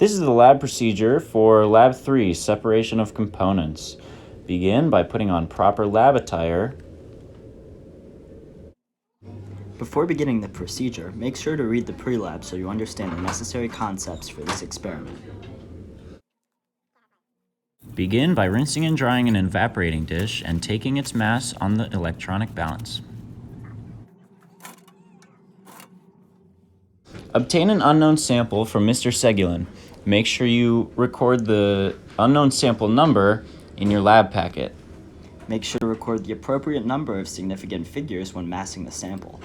This is the lab procedure for Lab 3, separation of components. Begin by putting on proper lab attire. Before beginning the procedure, make sure to read the pre-lab so you understand the necessary concepts for this experiment. Begin by rinsing and drying an evaporating dish and taking its mass on the electronic balance. Obtain an unknown sample from Mr. Segulin. Make sure you record the unknown sample number in your lab packet. Make sure to record the appropriate number of significant figures when massing the sample.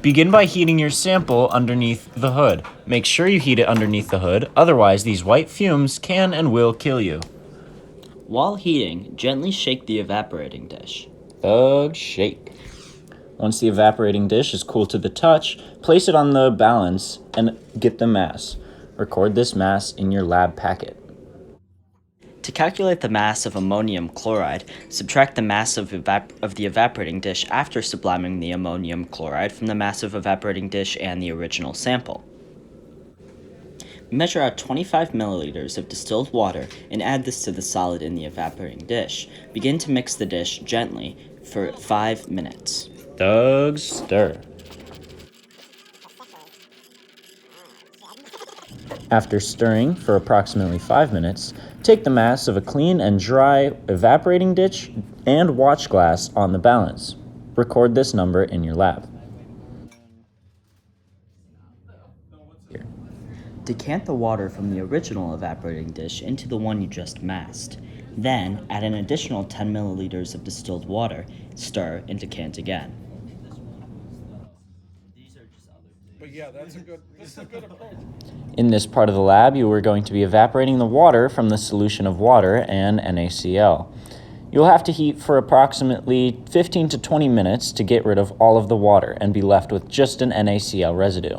Begin by heating your sample underneath the hood. Make sure you heat it underneath the hood, otherwise these white fumes can and will kill you. While heating, gently shake the evaporating dish. Thug shake. Once the evaporating dish is cool to the touch, place it on the balance and get the mass. Record this mass in your lab packet. To calculate the mass of ammonium chloride, subtract the mass of the evaporating dish after subliming the ammonium chloride from the mass of evaporating dish and the original sample. Measure out 25 milliliters of distilled water and add this to the solid in the evaporating dish. Begin to mix the dish gently for 5 minutes. Thug stir. After stirring for approximately 5 minutes, take the mass of a clean and dry evaporating dish and watch glass on the balance. Record this number in your lab. Decant the water from the original evaporating dish into the one you just massed. Then, add an additional 10 milliliters of distilled water, stir, and decant again. But yeah, this is a good approach. In this part of the lab, you are going to be evaporating the water from the solution of water and NaCl. You'll have to heat for approximately 15 to 20 minutes to get rid of all of the water and be left with just an NaCl residue.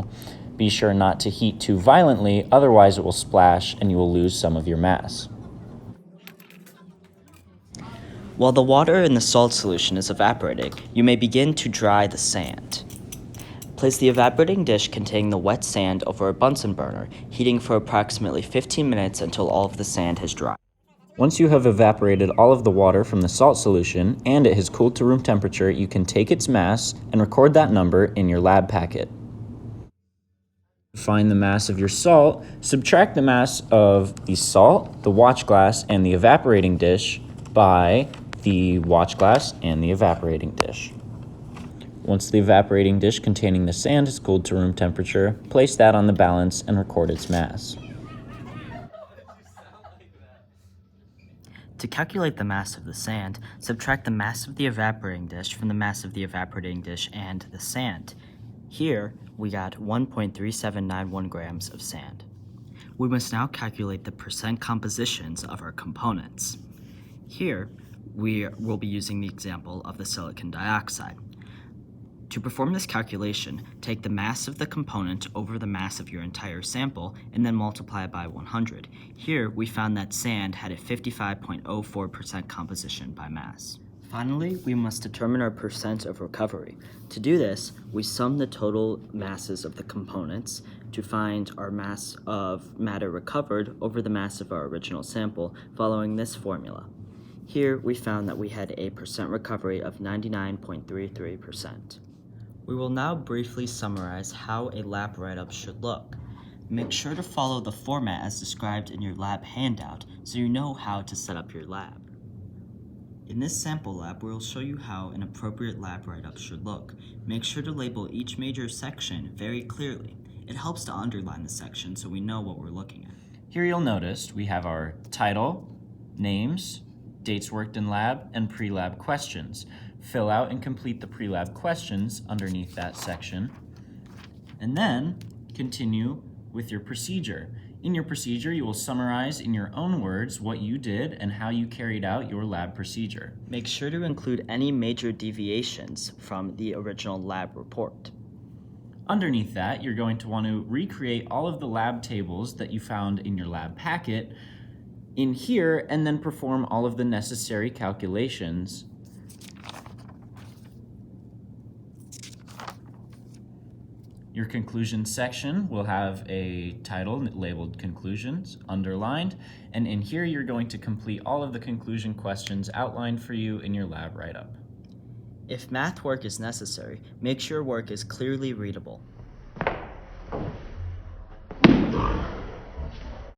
Be sure not to heat too violently, otherwise it will splash and you will lose some of your mass. While the water in the salt solution is evaporating, you may begin to dry the sand. Place the evaporating dish containing the wet sand over a Bunsen burner, heating for approximately 15 minutes until all of the sand has dried. Once you have evaporated all of the water from the salt solution and it has cooled to room temperature, you can take its mass and record that number in your lab packet. To find the mass of your salt, subtract the mass of the salt, the watch glass, and the evaporating dish by the watch glass and the evaporating dish. Once the evaporating dish containing the sand is cooled to room temperature, place that on the balance and record its mass. To calculate the mass of the sand, subtract the mass of the evaporating dish from the mass of the evaporating dish and the sand. Here, we got 1.3791 grams of sand. We must now calculate the percent compositions of our components. Here, we will be using the example of the silicon dioxide. To perform this calculation, take the mass of the component over the mass of your entire sample and then multiply it by 100. Here, we found that sand had a 55.04% composition by mass. Finally, we must determine our percent of recovery. To do this, we sum the total masses of the components to find our mass of matter recovered over the mass of our original sample following this formula. Here, we found that we had a percent recovery of 99.33%. We will now briefly summarize how a lab write-up should look. Make sure to follow the format as described in your lab handout so you know how to set up your lab. In this sample lab, we will show you how an appropriate lab write-up should look. Make sure to label each major section very clearly. It helps to underline the section so we know what we're looking at. Here you'll notice we have our title, names, dates worked in lab, and pre-lab questions. Fill out and complete the pre-lab questions underneath that section, and then continue with your procedure. In your procedure, you will summarize in your own words what you did and how you carried out your lab procedure. Make sure to include any major deviations from the original lab report. Underneath that, you're going to want to recreate all of the lab tables that you found in your lab packet in here and then perform all of the necessary calculations Your conclusions section will have a title labeled Conclusions, underlined, and in here you're going to complete all of the conclusion questions outlined for you in your lab write-up. If math work is necessary, make sure work is clearly readable.